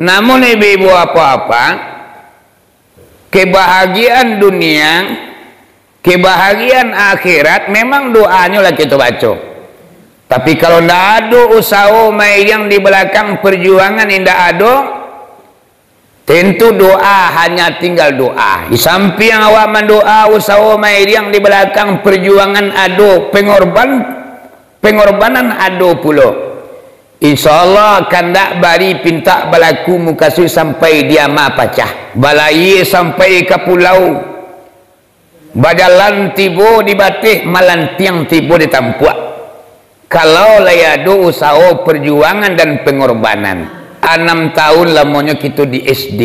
Namun ibu-ibu apa-apa, kebahagiaan dunia, kebahagiaan akhirat memang doanya lah kita baca. Tapi kalau tidak ada usaha yang di belakang perjuangan tidak ada, tentu doa hanya tinggal doa. Di samping awak mendoa, usaha yang di belakang perjuangan ada, pengorbanan ada pula. InsyaAllah kandak bari pinta balaku mukasui sampai dia ma pacah. Balai sampai ke pulau. Bajalan tibo di batih, malantiang tibo di tampuak. Kalau layado usaha perjuangan dan pengorbanan. 6 tahun lamanya kita di SD.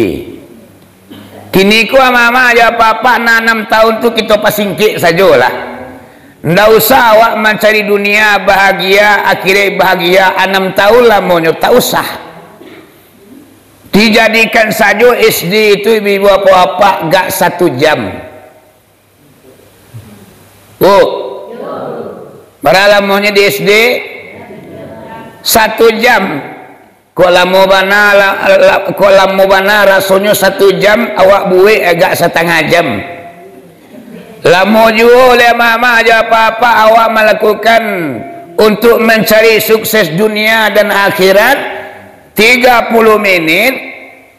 Kini ku mama aja papa 6 tahun tu kita pasingkik sajalah. Ndak usah awak mencari dunia bahagia, akhirat bahagia 6 tahun lamanya, tak usah. Dijadikan saja SD itu ibu apa-apa gak 1 jam. Oh, berapa lamanya di SD? 1 jam. Kalau mau bana rasanya 1 jam, awak buih agak 1/2 jam. Lama juga oleh mama aja apa-apa awak melakukan untuk mencari sukses dunia dan akhirat 30 menit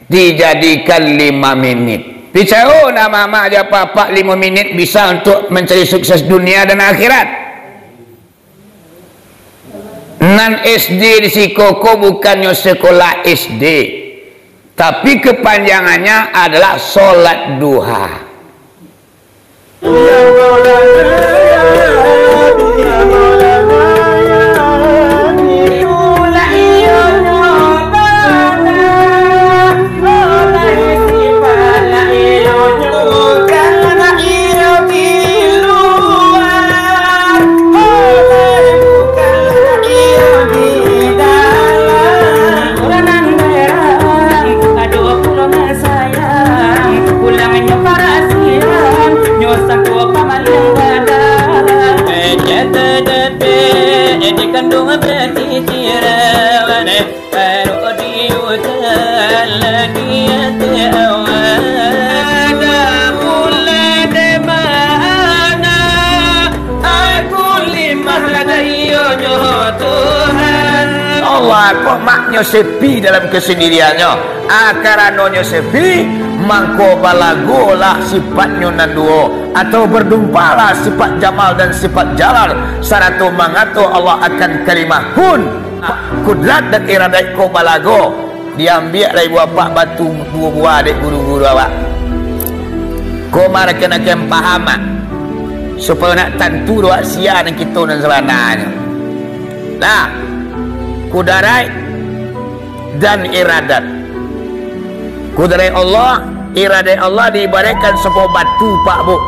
dijadikan 5 menit. Bicara nama mama aja apa-apa 5 menit bisa untuk mencari sukses dunia dan akhirat. Nan SD di Sikoko bukannya sekolah SD, tapi kepanjangannya adalah sholat duha. Allah kok maknya sepi dalam kesendiriannya. Akarannya sepi, mangko balagolah sifatnya nanduo atau berdumpalah sifat jamal dan sifat jalal. Saratu mangato Allah akan kalimah kun kudrat dan iradat ko balago. Diambil dari bapak batu 2 buah adik guru-guru awak. Ko marken akan pahaman supaya nak tentu doa sia dan kita dan sebenarnya. Nah, kudarai dan iradat. Kudarai Allah, iradat Allah diibaratkan sebuah batu pak bu.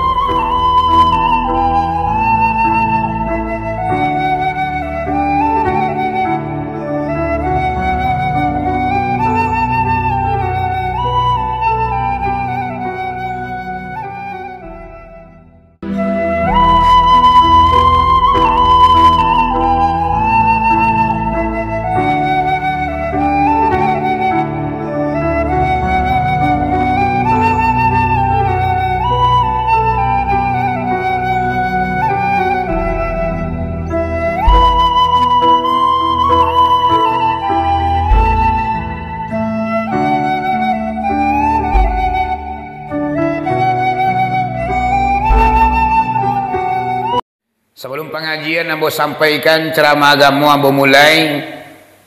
Sebelum pengajian ambo sampaikan ceramah agama ambo mulai.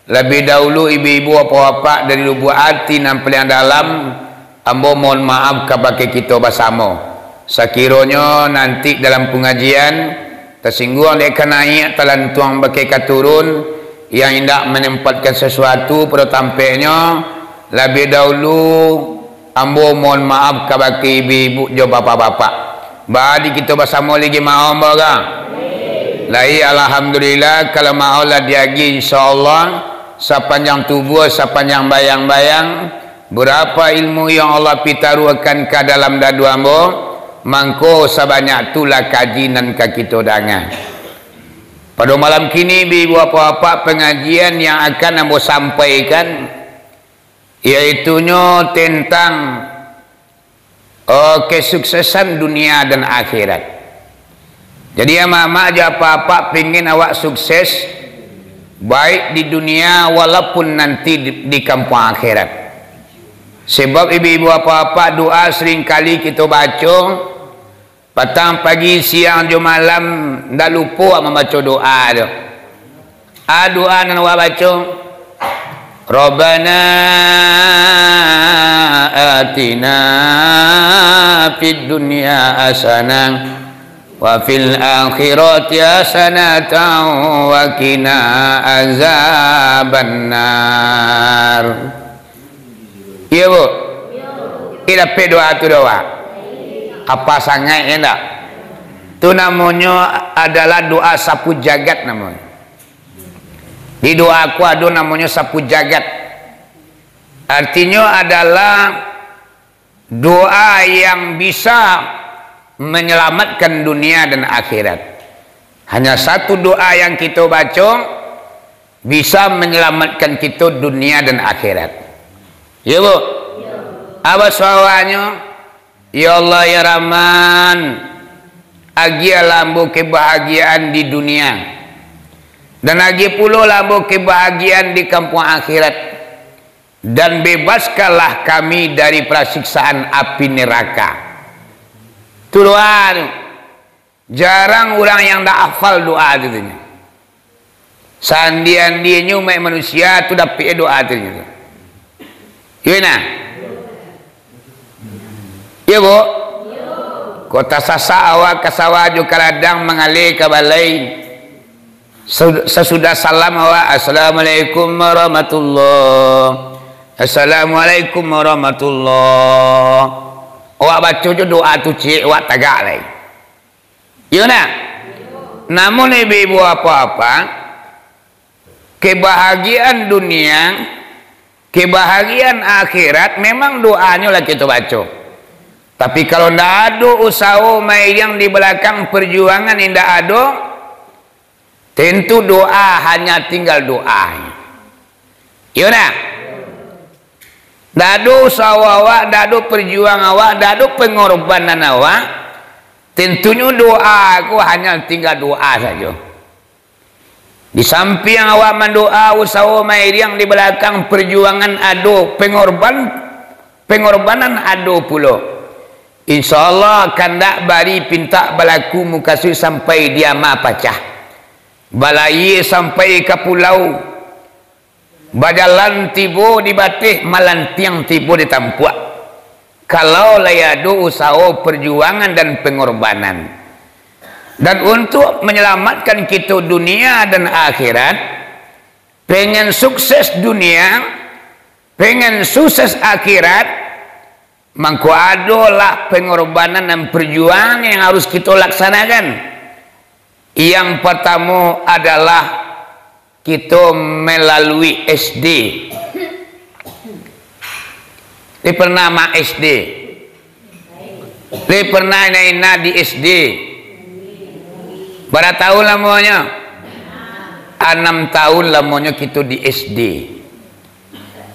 Lebih dahulu ibu-ibu apa-apa dari lubuk hati dan paling dalam ambo mohon maaf kepada kita bersama. Sekiranya nanti dalam pengajian tersinggung oleh kenaikan talantuang bakai katurun yang hendak menempatkan sesuatu pada tampaknya, lebih dahulu ambo mohon maaf kepada ibu-ibu jo bapak-bapak. Badi kita bersama lagi maaf baga. Lai alhamdulillah kalau mau lah diagi insyaallah sepanjang tubuh sepanjang bayang-bayang berapa ilmu yang Allah pitaruhkan ke dalam dadu ambo mangko sebanyak itulah kajian ke kita dangan. Pada malam kini ibu apa-apa pengajian yang akan ambo sampaikan yaitunya tentang kesuksesan dunia dan akhirat. Jadi ya mama aja apa-apa pengen awak sukses baik di dunia walaupun nanti di kampung akhirat. Sebab ibu-ibu apa-apa doa sering kali kita baca petang, pagi, siang, jam, malam, ndak lupa membaca doa tu. Doa nan awak baca, Rabbana atina fid dunya hasanah wa fil akhirati hasanatan wa qina azabannar. Iya bu? Iya doa tu doa. Apa sangat enggak? Itu namanya adalah doa sapu jagat namanya. Di doa aku ada namanya sapu jagat. Artinya adalah doa yang bisa menyelamatkan dunia dan akhirat. Hanya satu doa yang kita baca bisa menyelamatkan kita dunia dan akhirat. Ya bu? Apa soalnya? Ya Allah ya Rahman, agia lambu kebahagiaan di dunia dan agi pula lambu kebahagiaan di kampung akhirat, dan bebaskanlah kami dari siksaan api neraka. Itu doa. Jarang orang yang tak hafal doa itu. Sandian dia nyumai manusia itu dapat doa itu. Gimana? Ya bu? Kota sasa awak kasawaju kaladang mengalir ke balai. Sesudah salam awak, Assalamualaikum warahmatullah, Assalamualaikum warahmatullah. Awak baca je doa tu cik, awak tagak lagi. Ya nak? Namun ibu-ibu apa-apa, kebahagiaan dunia, kebahagiaan akhirat memang doanya lah kita baca. Tapi kalau tidak ada usaha yang di belakang perjuangan tidak ada, tentu doa hanya tinggal doa. Ya nak? Tidak ada usaha awak, tidak ada perjuangan awak, tidak ada pengorbanan awak, tentunya doa aku hanya tinggal doa saja. Di samping awak mendoa, usaha yang di belakang perjuangan ada, pengorbanan ada pula. InsyaAllah akan tak bari pinta balaku mukasui sampai dia ma pacah. Balai sampai ke pulau. Bajalan tibo di batih, malantiang tibo di tampuak. Kalau layadu usaha perjuangan dan pengorbanan. Dan untuk menyelamatkan kita dunia dan akhirat, pengen sukses dunia, pengen sukses akhirat, mangko adalah pengorbanan dan perjuangan yang harus kita laksanakan. Yang pertama adalah kita melalui SD. Dia pernah ma SD. Dia pernah naik di SD. Berapa tahun lamanya? 6 tahun lamanya kita di SD.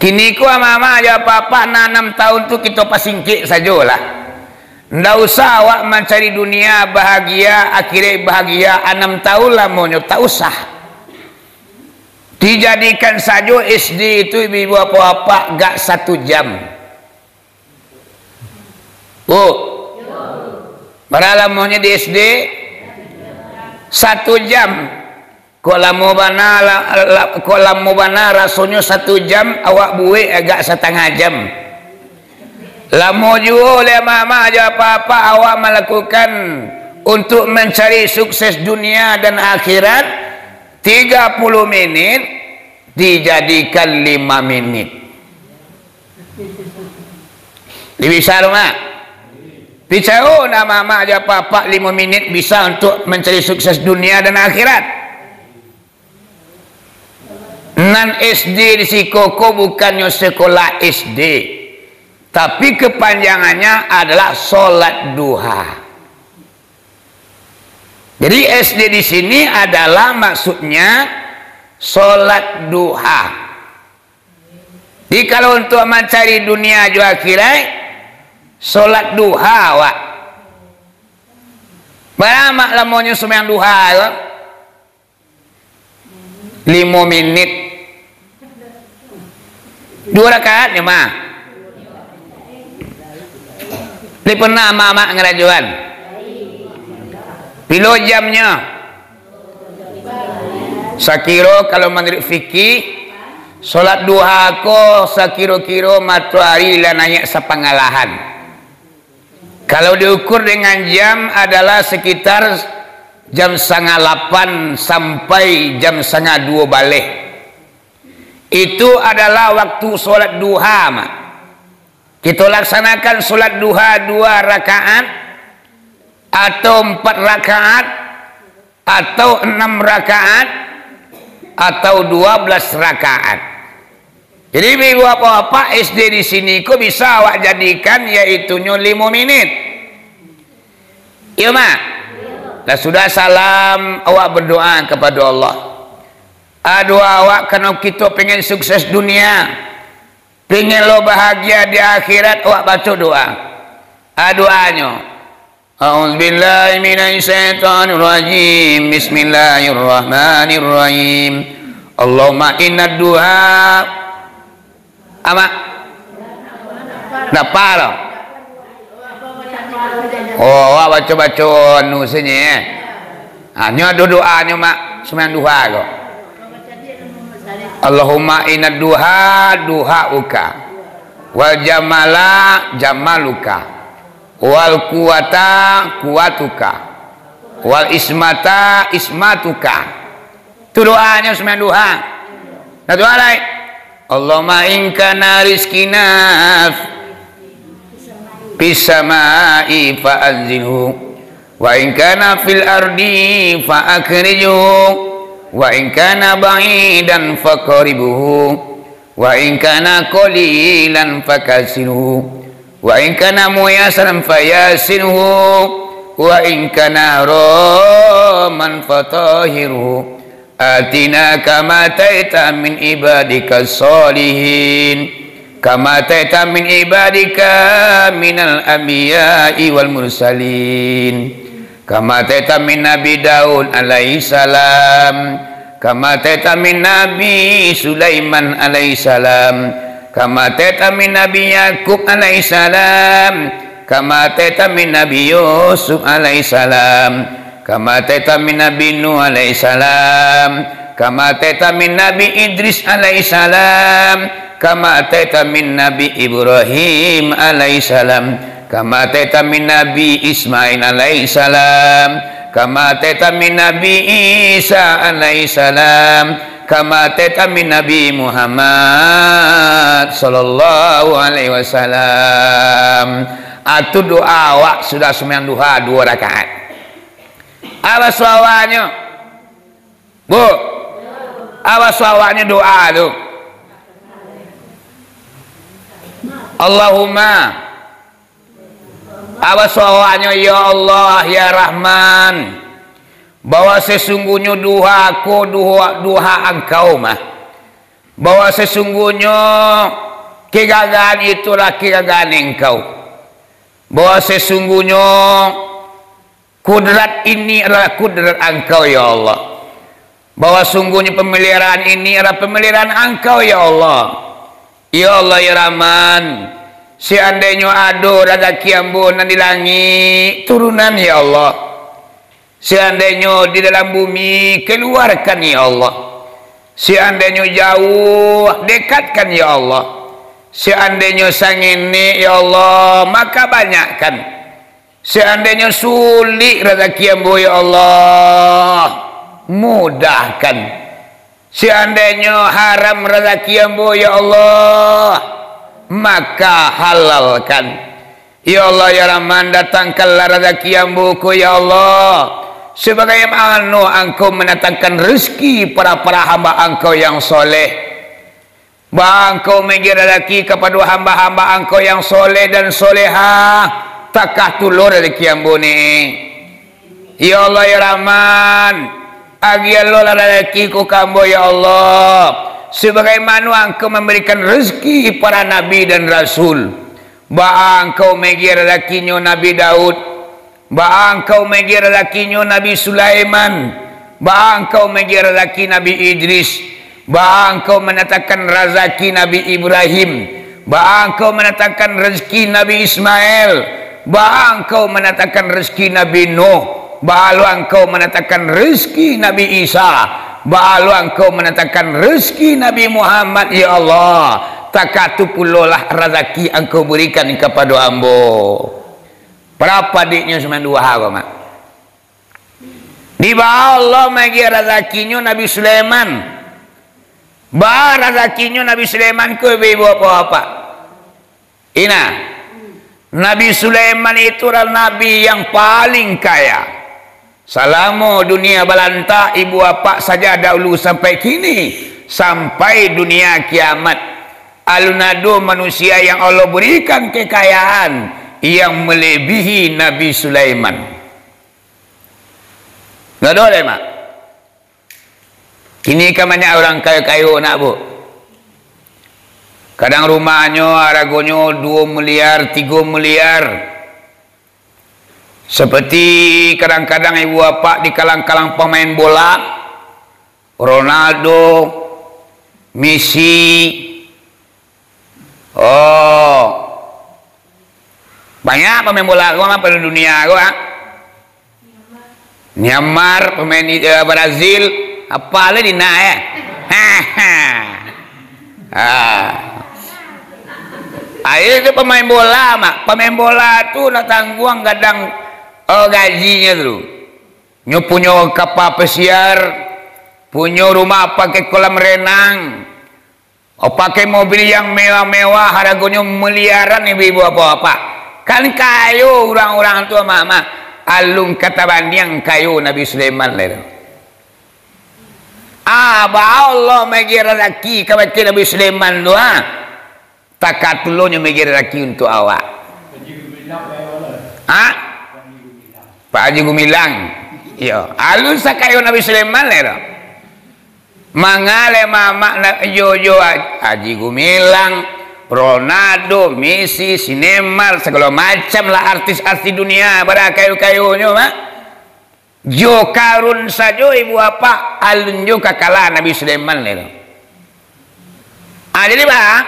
Kini ku mama aja apa-apa 6 tahun tu kita pasingkik sajalah. Ndak usah awak mencari dunia bahagia, akhirat bahagia 6 tahun lamanya, tak usah. Dijadikan saja SD itu ibu apa-apa gak 1 jam. Oh. Berapa lamanya di SD? 1 jam. Kalau mau bana rasanya 1 jam, awak buat agak setengah jam. Lama juga oleh mama aja apa-apa awak melakukan untuk mencari sukses dunia dan akhirat 30 menit dijadikan 5 menit. Bisa rumah? Bicara nak mama aja apa-apa 5 menit bisa untuk mencari sukses dunia dan akhirat. Nan SD di Sikoko bukannya sekolah SD, tapi kepanjangannya adalah sholat duha. Jadi SD di sini adalah maksudnya sholat duha. Jadi kalau untuk mencari dunia juga akhirat, solat duha wak. Berapa lamanya sembahyang duha wak? 5 menit. 2 rakaat ya mah. Ini pernah mama ngerajuan. Pilo jamnya. Sakiro kalau menurut fikih, solat duha ko sakiro-kiro matahari lananya sepangalahan. Kalau diukur dengan jam adalah sekitar jam 7:30 sampai jam 1:30 balik. Itu adalah waktu solat duha mak. Kita laksanakan solat duha 2 rakaat atau 4 rakaat atau 6 rakaat atau 12 rakaat. Jadi ibu apa-apa SD di sini kok bisa awak jadikan yaitu 5 menit. Iya mak. Dan sudah salam awak berdoa kepada Allah. Doa awak karena kita pengen sukses dunia. Pengen lo bahagia di akhirat, awak baca doa. Doanya. A'udzubillahi minasyaitonirrajim. Bismillahirrahmanirrahim. Allahumma inna duha ama napal. Oh, awak baca-baca anu sini. Nya doanya mak sembahyang duha kok. Allahumma inna duha duhauka wal jamala jamaluka wal kuwata kuwatuka wal ismata ismatuka. Itu doanya sembahyang duha. Nah doa lain, Allahumma in kana rizqina fis samai fa anzilhu wa in kana fil ardi fa akhrijhu wa in kana ba'idan faqribuhu wa in kana qalilan fakasirhu wa in kana muyasaran fayasirhu wa in kana raman fatahirhu atina kama taita min ibadika salihin kama taita min ibadika minal anbiya'i wal mursalin kama taita min Nabi Daud alaihi salam kama taita min Nabi Sulaiman alaihi salam kama taita min Nabi Yakub alaihi salam kama taita min Nabi Yusuf alaihi salam kama taita min Nabi Nuh alaihi salam kama taita min Nabi Idris alaihi salam kama taita min Nabi Ibrahim alaihi salam kama taita min Nabi Ismail alaihi salam kama taita min Nabi Isa alaihi salam kama taita min Nabi Muhammad sallallahu alaihi wasallam. Atu doa awak sudah sembahyang duha 2 rakaat. Apa suawanya? Bu, apa suawanya doa tu? Allahumma apa soalnya ya Allah ya Rahman, bahwa sesungguhnya duhaku duha engkau mah, bahwa sesungguhnya kegagalan itulah kegagalan engkau, bahwa sesungguhnya kudrat ini adalah kudrat engkau ya Allah, bahwa sungguhnya pemeliharaan ini adalah pemeliharaan engkau ya Allah. Ya Allah ya Rahman, seandainya ada rezeki ambunan di langit turunan ya Allah, seandainya di dalam bumi keluarkan ya Allah, seandainya jauh dekatkan ya Allah, seandainya sangini ya Allah maka banyakkan, seandainya sulit rezeki ambu ya Allah mudahkan, seandainya haram rezeki ambu ya Allah maka halalkan. Ya Allah ya Rahman, datangkanlah rezeki ambuku ya Allah, sebagaimana engkau mendatangkan rezeki para hamba engkau yang soleh. Bah engkau memberi rezeki kepada hamba-hamba engkau yang soleh dan soleha, takah tulur rezeki ambu ni. Ya Allah ya Rahman, agialolah rezeki ku kambo ya Allah, sebagaimana engkau memberikan rezeki para nabi dan rasul. Ba engkau megi rezekinya Nabi Daud, ba engkau megi rezekinya Nabi Sulaiman, ba engkau megi rezeki Nabi Idris, ba engkau menatakan rezeki Nabi Ibrahim, ba engkau menatakan rezeki Nabi Ismail, ba engkau menatakan rezeki Nabi Nuh, ba engkau menatakan rezeki Nabi Isa, ba engkau menatakan rezeki Nabi Muhammad. Ya Allah, takatu pulolah rezeki engkau berikan kepada ambo. Berapa diknya cuma 2 hari, mak? Di bawah Allah magi rezekinya Nabi Sulaiman. Ba rezekinya Nabi Sulaiman ku ibu apa? Ina. Nabi Sulaiman itu adalah nabi yang paling kaya. Selama dunia balanta ibu apa saja dahulu sampai kini, sampai dunia kiamat. Alunado manusia yang Allah berikan kekayaan yang melebihi Nabi Sulaiman. Nggak boleh, mak. Kini kan banyak orang kaya-kaya nak, bu. Kadang rumahnya harganya 2 miliar, 3 miliar. Seperti kadang-kadang ibu bapak di kalang-kalang pemain bola, Ronaldo, Messi. Oh, banyak pemain bola gua pada dunia gua. Neymar pemain Brazil, apa lagi dina ya? Itu pemain bola, mak. Pemain bola tuh nak tangguang kadang gajinya tuh. Nyo punya kapal pesiar, punya rumah pakai kolam renang. Pakai mobil yang mewah-mewah, harganya miliaran ibu-ibu apa-apa. Kan kayu orang-orang tua mama. Alung kata bandiang kayu Nabi Sulaiman lah. Ba Allah magi rezeki kepada Nabi Sulaiman tu takatulnya magi rezeki untuk awak. Pak Haji Gumilang. Iya, alun sakayu Nabi Sulaiman lah. Mangale mama Jojo Haji Gumilang, Ronaldo, Messi, Neymar, segala macam lah artis-artis dunia pada kayu-kayunya, mak. Jo karun saja ibu apa alun jo kakala Nabi Sulaiman le. Jadi bang,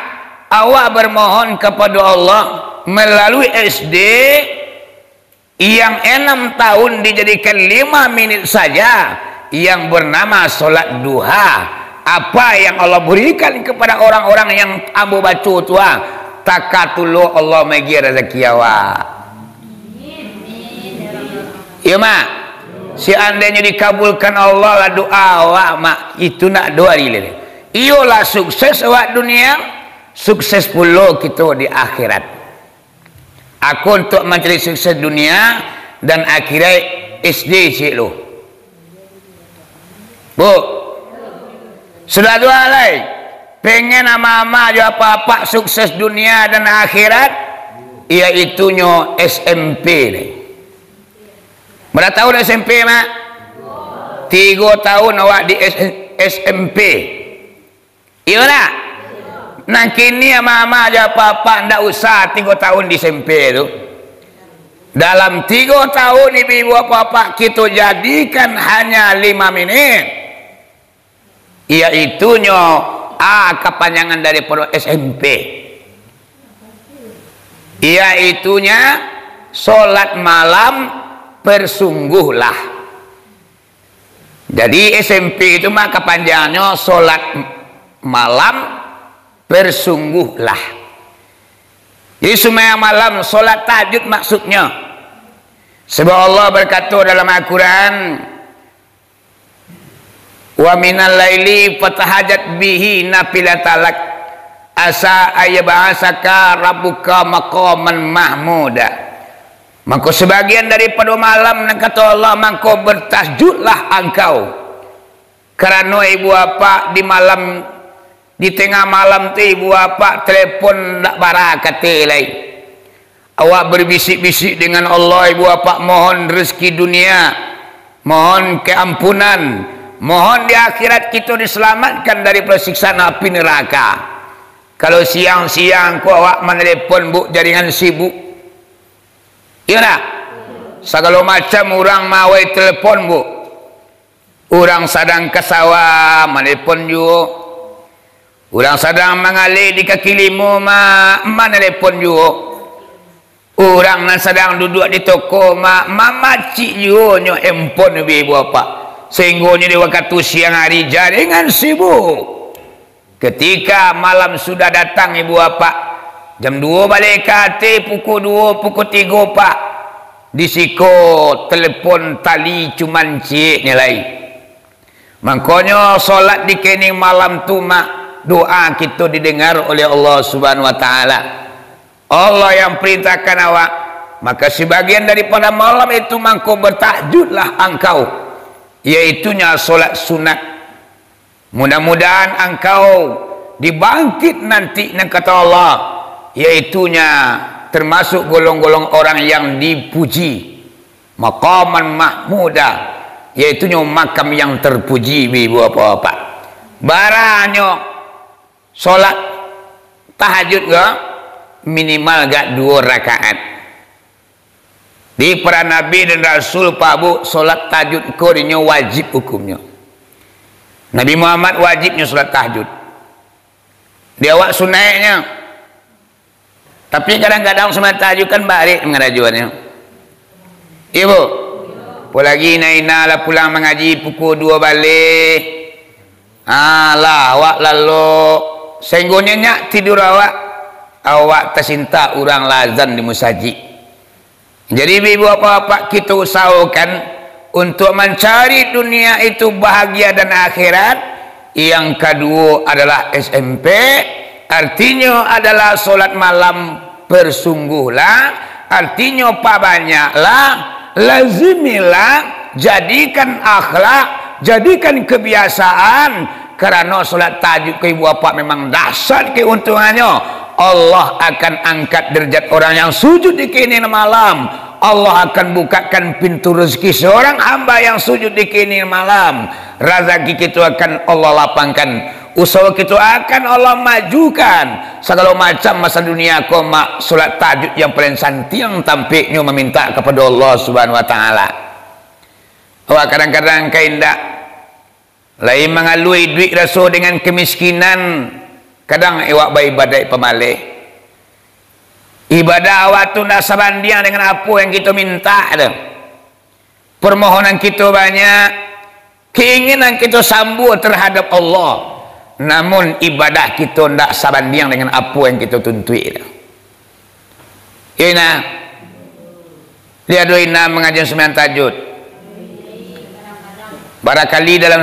awak bermohon kepada Allah melalui SD yang 6 tahun dijadikan 5 menit saja, yang bernama solat duha. Apa yang Allah berikan kepada orang-orang yang ambo baca tua, takatullah Allah magi rezeki awak. Ya mak, seandainya dikabulkan Allah lah doa awak, mak, itu nak doa dia. Iyalah sukses awak dunia, sukses pula kita di akhirat. Aku untuk mencari sukses dunia dan akhirat SD cik lo. Bu, sudah dua lagi. Pengen ama-ama jo apa-apa sukses dunia dan akhirat, iaitunya SMP ni. Berapa tahun SMP, mak? 3 tahun awak di SMP. Iya tak? Nah kini ama-ama jo apa-apa ndak usah 3 tahun di SMP tu. Dalam 3 tahun ibu apa-apa kita jadikan hanya 5 menit. Iaitunya kepanjangan daripada SMP. Iaitunya solat malam bersungguhlah. Jadi SMP itu mah kepanjangannya solat malam bersungguhlah. Jadi semua malam solat tahajud maksudnya. Sebab Allah berkata dalam Al-Quran, wa minal laili fatahajat bihi nafilatalak asa ayyabasaka rabbuka maqaman mahmuda. Maka sebagian daripada malam kata Allah, maka bertasjudlah engkau, karena ibu apa di malam, di tengah malam tu ibu apa telefon tak barakat lain. Awak berbisik-bisik dengan Allah, ibu apa mohon rezeki dunia, mohon keampunan, Mohon di akhirat kita diselamatkan dari siksaan api neraka. Kalau siang-siang ku awak menelepon bu jaringan sibuk, iya tak? Segala macam orang mawai telepon bu. Orang sedang ke sawah menelepon juga. Orang sedang mengalir di kaki lima menelepon juga. Orang yang sedang duduk di toko mama cik juga nyo handphone ibu bapa. Sehingga di waktu siang hari jaringan sibuk. Ketika malam sudah datang ibu bapa, jam 2 balik kate, pukul 2, pukul 3 pak, disiko telepon tali cuman cik nilai. Makanya solat di kening malam tu mak, doa kita didengar oleh Allah Subhanahu Wa Taala. Allah yang perintahkan awak, maka sebagian daripada malam itu mangko bertahajudlah engkau, yaitunya solat sunat. Mudah-mudahan engkau dibangkit nanti dengan kata Allah, yaitunya termasuk golong-golong orang yang dipuji, maqaman mahmuda, yaitunya makam yang terpuji ibu bapak. Baranyo solat tahajud gak minimal gak 2 rakaat. Di para nabi dan rasul pak bu, solat tahajud kodenya wajib hukumnya. Nabi Muhammad wajibnya solat tahajud. Dia awak sunainya. Tapi kadang-kadang solat tahajud kan balik mengarajuannya. Ibu, apalagi Naina lah pulang mengaji pukul 2 balik. Alah, awak lalu sehinggonya nyak tidur awak tersinta orang lazan di musajid. Jadi ibu bapak kita usahakan untuk mencari dunia itu bahagia dan akhirat. Yang kedua adalah SMP, artinya adalah solat malam bersungguhlah, artinya banyaklah, lazimilah, jadikan akhlak, jadikan kebiasaan, karena solat tahajud ke ibu bapak memang dahsyat keuntungannya. Allah akan angkat derajat orang yang sujud di kini malam. Allah akan bukakan pintu rezeki seorang hamba yang sujud di kini malam. Rezeki kita akan Allah lapangkan. Usaha kita akan Allah majukan. Segala macam masa dunia koma solat tahajud yang paling santiang tampiknya meminta kepada Allah Subhanahu Wa Taala. Awak kadang-kadang kaindak lain mengalui duit rasul dengan kemiskinan. Kadang awak beribadah pemalih. Ibadah awak tu nak sebanding dengan apa yang kita minta tu. Permohonan kita banyak, keinginan kita sambut terhadap Allah. Namun ibadah kita tidak sebanding dengan apa yang kita tuntui tu. Ina, lihat dua ina mengajar sembahyang tahajud. Barangkali dalam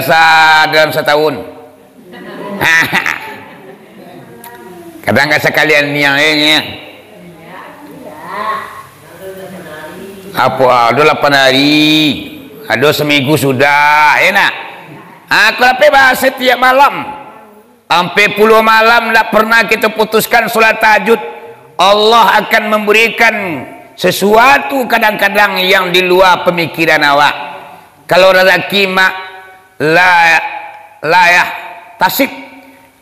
setahun. Kadang-kadang sekalian yang ini. Apa ada 8 hari, ada seminggu sudah, enak. Aku tapi bahas setiap malam, sampai 10 malam tak pernah kita putuskan solat tahajud. Allah akan memberikan sesuatu kadang-kadang yang di luar pemikiran awak. Kalau rezeki mak layah tasib,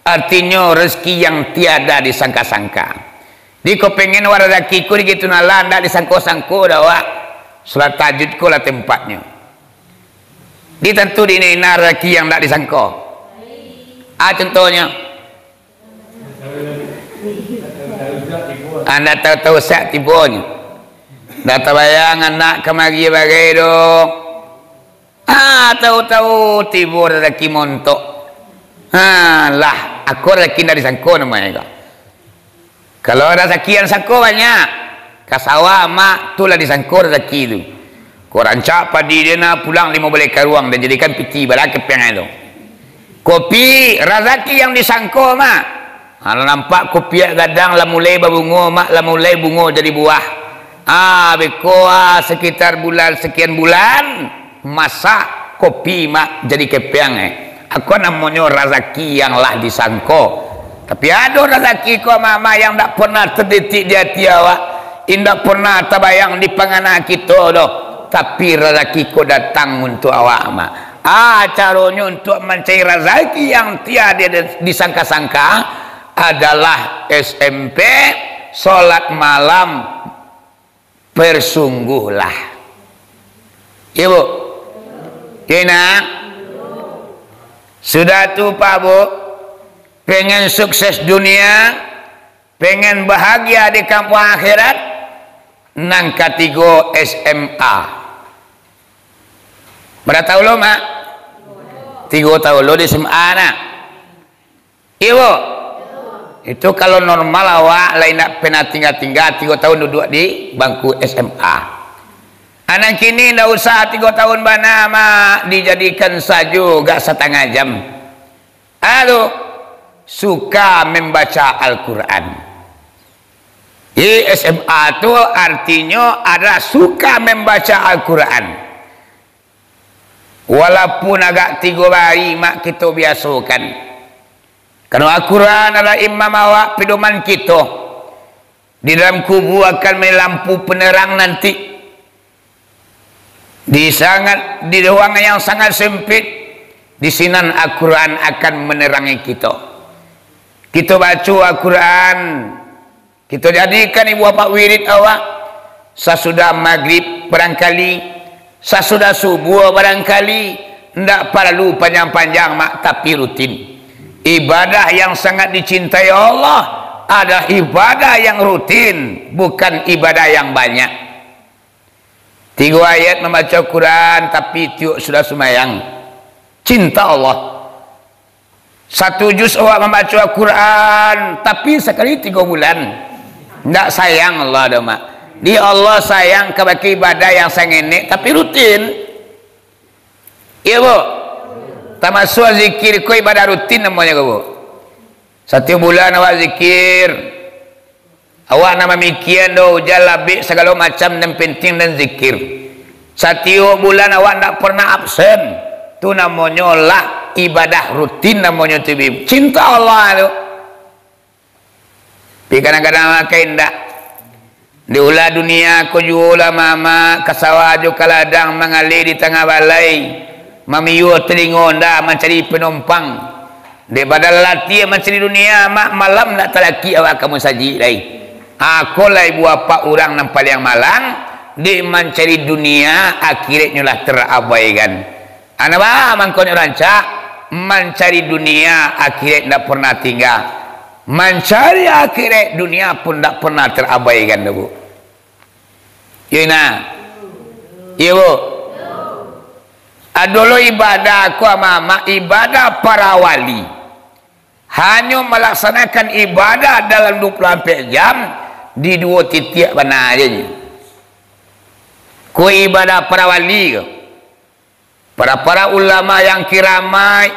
artinya rezeki yang tiada disangka-sangka. Di kau pengen rezeki ku gitu nalan tak disangka-sangka dah awak. Solat tahajud ku lah tempatnya. Di tentu di ini rezeki yang tak disangka. Contohnya anda tahu-tahu saat tibanya dah terbayang anak kemari bagai do. Tahu-tahu tiba rezeki montok. Lah aku rezeki tak disangka namanya. Kalau rezeki yang sangka banyak, kasawa mak tu lah disangka rezeki tu. Kau rancak padi dia nak pulang 5 balik ke ruang dan jadikan piti balik ke piang itu. Kopi rezeki yang disangka mak. Kalau nampak kopi gadang lah mulai berbunga mak, lah mulai bunga jadi buah. Bekoa sekitar bulan sekian bulan masak kopi mak jadi kepiang. Aku namanya rezeki yang lah disangka. Tapi ada rezeki kau mama yang tak pernah terdetik di hati awak, tidak pernah terbayang di panganan kita doh. Tapi rezeki kau datang untuk awak mak. caranya untuk mencari rezeki yang tiada disangka-sangka adalah SMP, sholat malam bersungguhlah. Ya Bu? Kena? Sudah tu Pak Bu, pengen sukses dunia, pengen bahagia di kampung akhirat, nang ketiga SMA. Berapa tahun lo mak? 3 tahun lo di SMA nak? Ibu? Itu kalau normal awak lain nak pernah tinggal 3 tahun duduk di bangku SMA. Anak kini tidak usah 3 tahun bana mak, dijadikan saja gak setengah jam. Aduh, suka membaca Al-Quran. SMA itu artinya ada suka membaca Al-Quran. Walaupun agak 3 hari mak kita biasakan. Karena Al-Quran adalah imam awak pedoman kita. Di dalam kubur akan melampu penerang nanti. Di ruangan yang sangat sempit, di sinan Al-Quran akan menerangi kita. Kita baca Al-Quran, kita jadikan ibu bapa wirid awak. Sesudah maghrib barangkali, sesudah subuh barangkali, tidak perlu panjang-panjang mak, tapi rutin. Ibadah yang sangat dicintai Allah adalah ibadah yang rutin, bukan ibadah yang banyak. 3 ayat membaca Quran tapi tiuk sudah semayang, cinta Allah. 1 juz awak membaca Quran tapi sekali 3 bulan, tidak sayang Allah dah mak. Di Allah sayang kepada ibadah yang sangat tapi rutin. Iya Bu? Termasuk zikir ko ibadah rutin namanya Bu. 1 bulan awak zikir, awak nama mikian do jalabik segala macam dan penting dan zikir. 1 bulan awak tak pernah absen, tu namanya lah ibadah rutin namanya tu. Cinta Allah tu. Tapi kadang-kadang makai ndak. Di ulah dunia ko jualah mama kasawah jo kaladang mengalir di tengah balai. Mamiyu telingo ndak mencari penumpang. Daripada lelaki mencari dunia mak malam nak telaki awak kamu saji lai. Aku lah ibu bapa orang nampak yang malang di mencari dunia akhirnya lah terabaikan. Anak bah mangkon rancak mencari dunia akhirat tidak pernah tinggal. Mencari akhirat dunia pun tidak pernah terabaikan Bu. Ya nak? Ya Bu. Dulu ibadah aku mama ibadah para wali. Hanya melaksanakan ibadah dalam 24 jam di 2 titik benar aja. Ku ibadah para wali ke? Para ulama yang kiramai,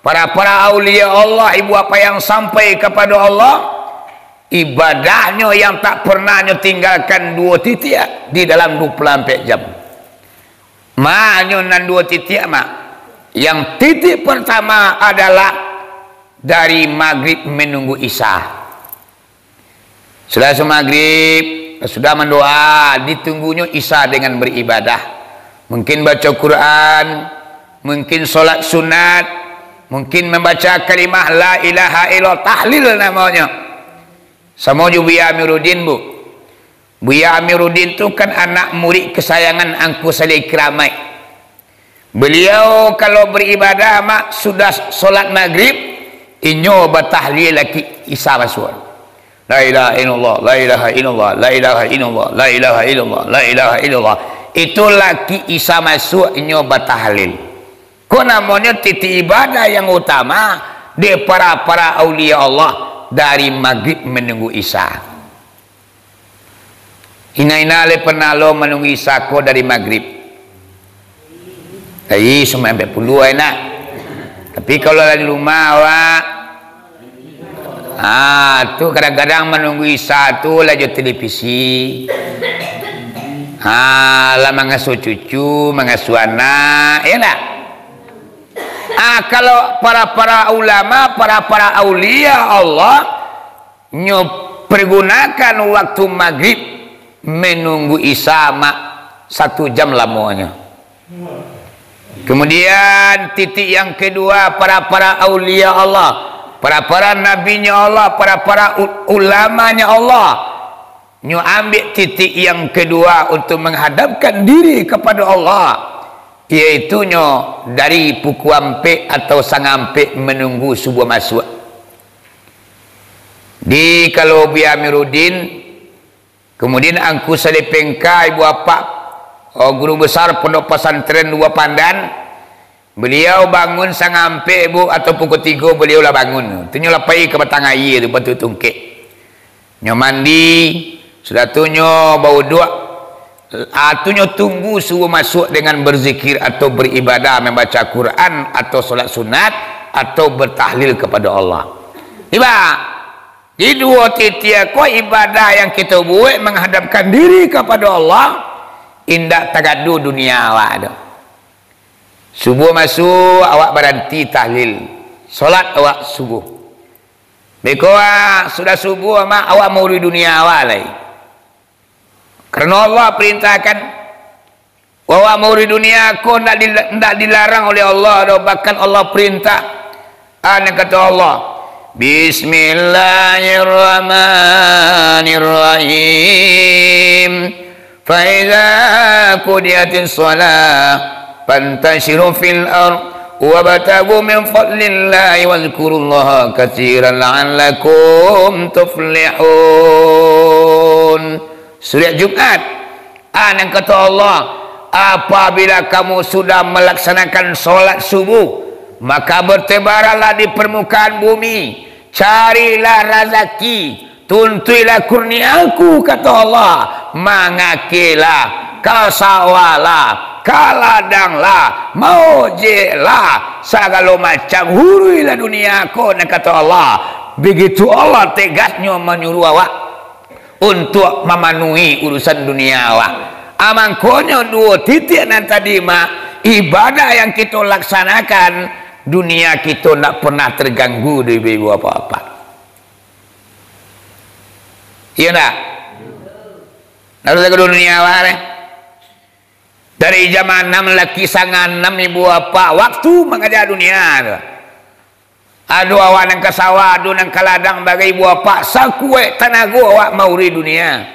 para aulia Allah, ibu apa yang sampai kepada Allah, ibadahnya yang tak pernah tinggalkan 2 titik di dalam 24 jam. Maknya nan 2 titik mak. Yang titik pertama adalah dari maghrib menunggu isya. Sudah maghrib, sudah mendoa, ditunggunya isya dengan beribadah. Mungkin baca Quran, mungkin solat sunat, mungkin membaca kalimah la ilaha illallah, tahlil namanya. Sama juga Buya Amiruddin Bu. Buya Amiruddin itu kan anak murid kesayangan Angku Saleh Kiramai. Beliau kalau beribadah mak sudah solat maghrib, inyo batahlil lagi isya masuk. La ilaha illallah, la ilaha illallah, la ilaha illallah, la ilaha illallah, la ilaha illallah. Itu laki isya masuk inyo batahlil. Kau namanya titik ibadah yang utama di para aulia Allah dari maghrib menunggu isya. Ina le pernah lo menunggu isya ko dari maghrib. Tapi semua sampai puluh enak. Tapi kalau di rumah awak, tu kadang-kadang menunggu isya tu laju televisi. Lah mengasuh cucu, mengasuh anak, ya nak? Kalau para ulama, para aulia Allah pergunakan waktu maghrib menunggu isya mak 1 jam lamanya. Kemudian titik yang kedua, para aulia Allah, para nabinya Allah, para ulamanya Allah, nyo ambil titik yang kedua untuk menghadapkan diri kepada Allah, iaitu nyo dari puku ampek atau sangampek menunggu subuh masuk. Di kalau bi Amiruddin, kemudian angku salepengka ibu apa guru besar pondok pesantren Dua Pandan, beliau bangun sangampe bu atau pukul 3 beliau lah bangun. Tu nyo lapai ke batang air tu batu tungkek. Nyo mandi, sudah tu nyo bau dua. Tu nyo tunggu suruh masuk dengan berzikir atau beribadah, membaca Quran atau solat sunat atau bertahlil kepada Allah. Tiba di dua titik ko ibadah yang kita buat menghadapkan diri kepada Allah, indak tagadu dunia awak tu. Subuh masuk awak berhenti tahlil, solat awak subuh. Bekoa sudah subuh mak awak mau di dunia awak lagi. Karena Allah perintahkan awak mau di dunia aku ndak dilarang oleh Allah, bahkan Allah perintah. Ana kata Allah, Bismillahirrahmanirrahim. Fa idza qudiyatis shalah fantashiru fil ardh wabtaghu min fadlillahi wadhkurullaha katsiran la'allakum tuflihun. Surah Jumat. Yang kata Allah, apabila kamu sudah melaksanakan solat subuh, maka bertebaranlah di permukaan bumi, carilah rezeki, tuntuilah kurniaku, kata Allah, mangakilah, kasawalah, kaladanglah, maujilah, segala macam huruilah duniaku, kata Allah. Begitu Allah tegasnya menyuruh awak untuk memenuhi urusan dunia awak. Amangkonya dua titik nan tadi mak, ibadah yang kita laksanakan, dunia kita tak pernah terganggu dari ibu apa-apa. Iya tak? Harus ke dunia awak. Dari zaman 6 laki sangan 6 ibu apa waktu mengajar dunia tu. Adu awak nang ke sawah, adu nang ke ladang bagai ibu apa sakue tanago awak mau di dunia.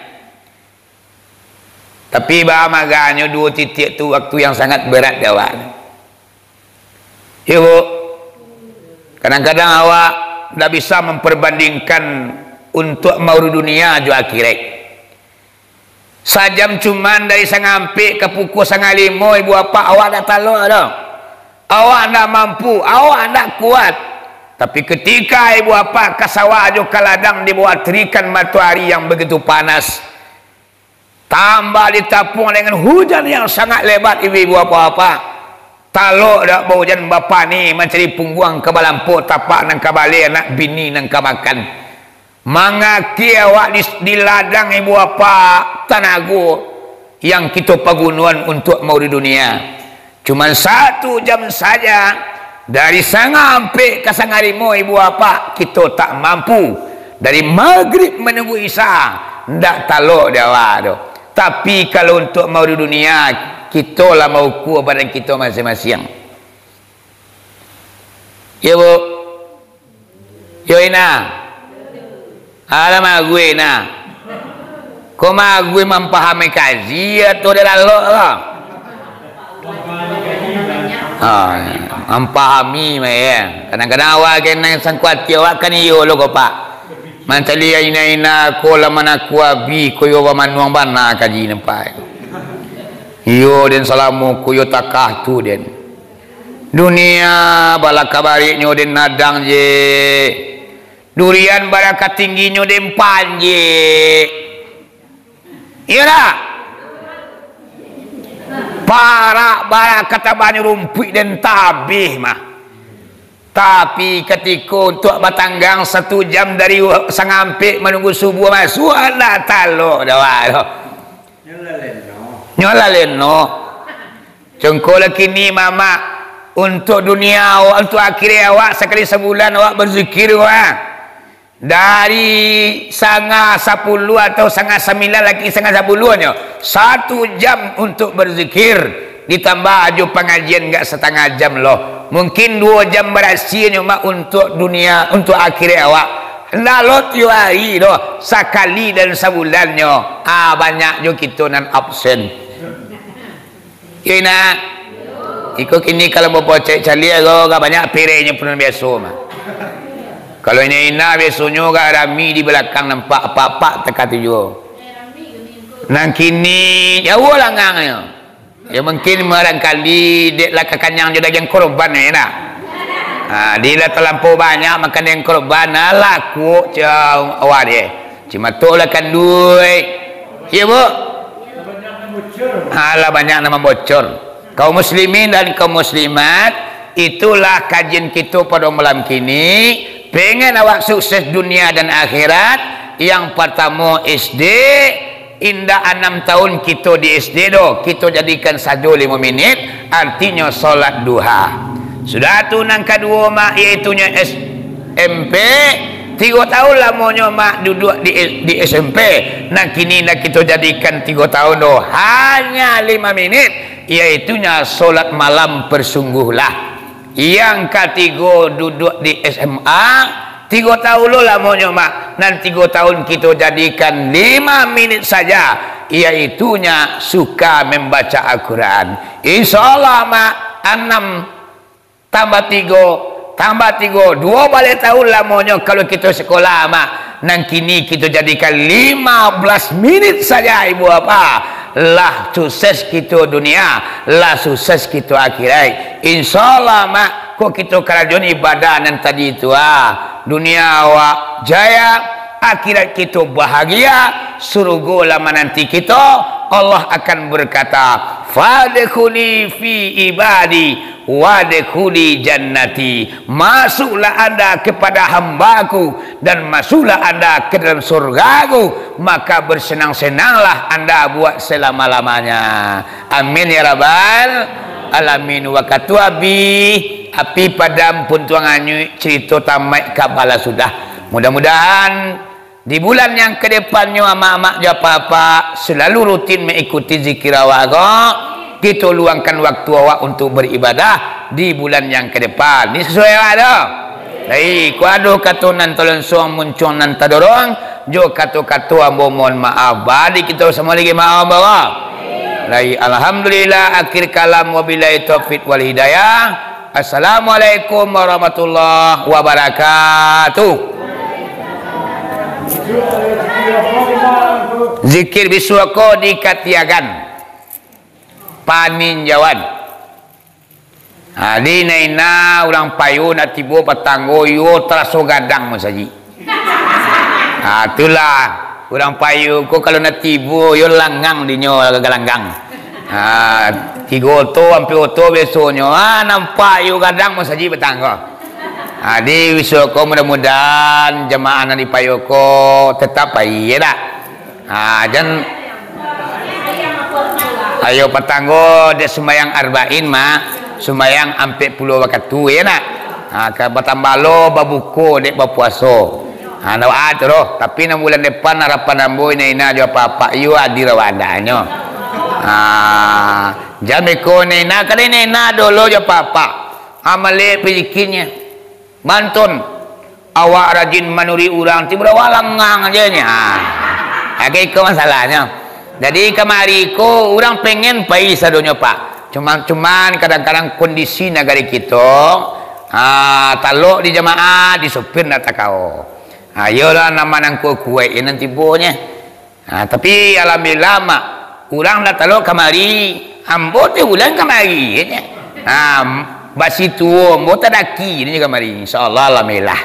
Tapi maganya dua titik tu waktu yang sangat berat di awak. Ya bu, kadang-kadang awak tak bisa memperbandingkan untuk mau di dunia jo akhirat. Sajam cuman dari sangampe ke pukul 5:30 ibu apa awak dah taluk dah. Awak tak mampu, awak tak kuat. Tapi ketika ibu apa ke sawah jo ke ladang di bawah terikan matahari yang begitu panas, tambah ditapung dengan hujan yang sangat lebat ibu apa taluk dak hujan bapa ni mencari pungguang ke balampuk tapak nang kabale anak bini nang kamakan mangaki awak di ladang ibu apa tanago yang kita pagunuan untuk mau di dunia. Cuman 1 jam saja dari sangampe ke sangarimo ibu apa kita tak mampu. Dari maghrib menunggu isya ndak taluk dia awak tu. Tapi kalau untuk mau di dunia, kita lah mau kuat badan kita masing-masing. Ya bu, yo ina, alamak gue ina, kau mah gue memahami kaji atau dia lalu lah? Memahami mah ya. Kadang-kadang awak kena sangkuat awak kan iyo lo kau pak. Mancali ina ko laman aku abi ko yo manuang bana kaji nempai. Yo den salamu ko yo takah tu den. Dunia bala kabari nyo den nadang je. Durian baraka tinggi nyo den panje. Iya dah. Para baraka tabani rumput den tabih mah. Tapi ketika untuk batanggang 1 jam dari sangampe menunggu subuh masuk ada taluk dah. Nyola leno. Cengkol kini mama untuk dunia awak, untuk akhir awak sekali sebulan awak berzikir awak. Dari 8:30 atau 8:30 lagi 8:30 nya 1 jam untuk berzikir ditambah aju pengajian enggak setengah jam loh, mungkin 2 jam berhasilnya mak untuk dunia, untuk akhirat awak. Lalu tiap hari doh, sekali dan sebulannya. Banyak juga kita nan absen. Ya nak, ikut ini kalau mau pocek cali agak banyak perenya pun biasa mah. Kalau ini ina biasanya gak rami di belakang nampak apa-apa tekat juga. Nang kini ya langangnya. Ya mungkin barangkali dek lah kakanyang juga yang korban ya nak. Dia terlampau banyak makan yang korban laku jauh awal dia cuma tolak kan duit ya bu banyak nama bocor. Kaum muslimin dan kaum muslimat, itulah kajian kita pada malam kini. Pengen awak sukses dunia dan akhirat. Yang pertama SD, indah 6 tahun kita di SD doh, kita jadikan saja 5 menit, artinya solat duha. Sudah tu nang kedua mak iaitunya SMP, 3 tahun lamanya mak duduk di SMP. Nah kini nak kita jadikan 3 tahun doh hanya 5 menit, iaitunya solat malam bersungguhlah. Yang ketiga duduk di SMA, 3 tahun lo lamanya mak. Nanti 3 tahun kita jadikan 5 menit saja, iaitunya suka membaca Al-Quran. InsyaAllah mak 6 tambah 3 2 balik tahun lamanya kalau kita sekolah mak. Nang kini kita jadikan 15 menit saja ibu apa. Lah sukses kita dunia, lah sukses kita akhirat. InsyaAllah mak, kok kita kerajaan ibadah nan tadi itu dunia awak jaya, akhirat kita bahagia, surga lama nanti kita. Allah akan berkata, fadkhuli fi ibadi wadkhuli jannati. Masuklah anda kepada hambaku dan masuklah anda ke dalam surgaku, maka bersenang-senanglah anda buat selama-lamanya. Amin ya rabbal alamin. Wa katuabi api padam pun tuangannya cerita tamat kabala sudah. Mudah-mudahan di bulan yang kedepannya amak-amak apa-apa selalu rutin mengikuti zikir awak. Kita luangkan waktu awak untuk beribadah di bulan yang kedepan. Ini sesuai ada. Baik, ku ada kata nan tolong suang muncul nan tadorong, jo kata-kata ambo mohon maaf. Balik kita sama lagi maaf bawa. Baik, alhamdulillah akhir kalam wabillahi taufik wal hidayah. Assalamualaikum warahmatullahi wabarakatuh. Zikir biswako di Katiagan paninjauan. Di naina ulang payu nak tibo patanggo yo teraso gadang masaji. Itulah ulang payu ko kalau nak tibo yo langang dinyo galanggang. Tigo to ampe oto besonyo nampak yo gadang masaji patanggo. Di wisoko mudah-mudahan jemaah di payoko tetap baik ya tak. Dan ayo patanggo de sumayang arba'in mak, sumayang ampe 10 waktu ya nak. Ka batambalo babuko dek bapuaso. Nawat roh, tapi na bulan depan harapan ambo ina jo apa-apa yo adira wadanyo. Jame ko ina kali ina dolo jo apa-apa. Amale pijikinnya. Mantun awak rajin manuri orang tiba walangang aja nya. Itu masalahnya. Jadi kemari ko orang pengen pai sadonya pak. Cuman kadang-kadang kondisi negara kita talok di jamaah di sopir nak kau. Ayolah nama nang kue nanti bonya. Tapi alhamdulillah mak orang nak talok kemari ambo tu ulang kemari nya. Basi tua mau tadaki ini kemarin insyaallah alhamdulillah.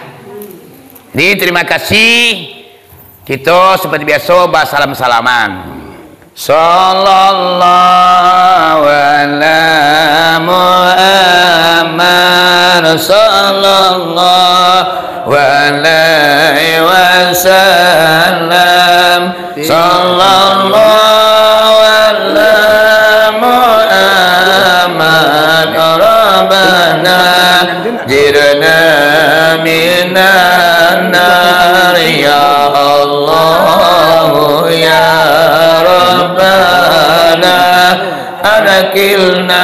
Jadi terima kasih kita seperti biasa salam-salaman. Sallallahu ala Muhammad sallallahu alaihi wasallam sallallahu ala Muhammad rabbana jirna minan nar ya Allah ya rabbana adkhilna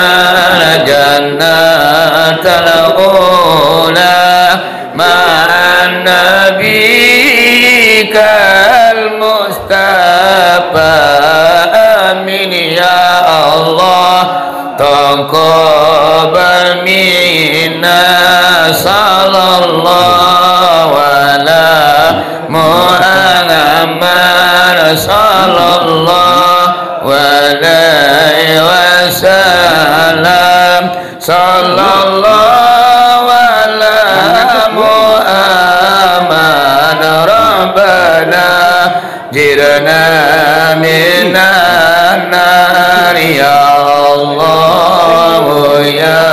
جرنا من النار يا الله يا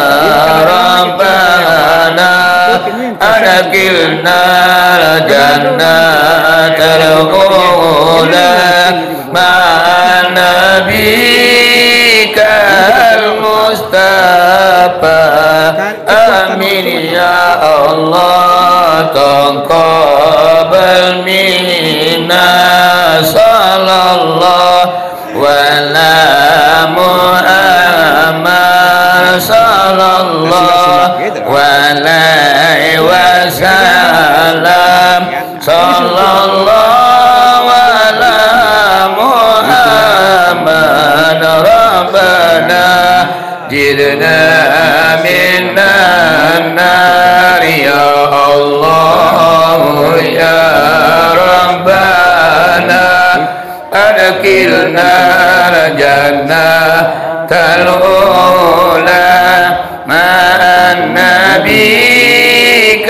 ربنا أدخلنا الجنة الأولى مع نبيك المصطفى آمين يا الله تقبل منا صلى الله ولا محمد صلى الله عليه وسلم صلى الله على محمد ربنا جرنا من النار يا الله يا ربنا أدخلنا الجنة الأولى مع نبيك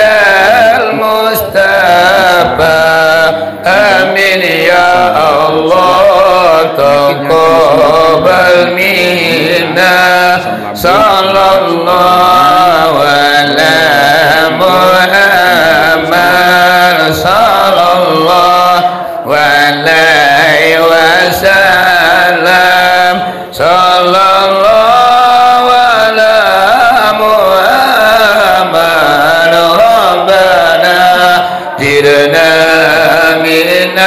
المصطفى آمين يا الله تقبل منا صلى الله على محمد صلى الله عليه وسلم صلى الله على محمد ربنا جرنا من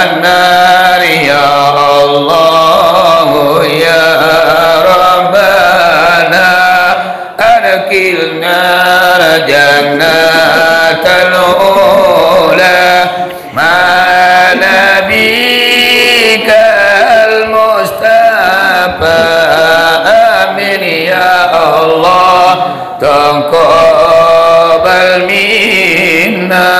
النار يا الله يا ربنا أدخلنا الجنة الأولى مع نبيك المصطفى آمين يا الله تقبل منا.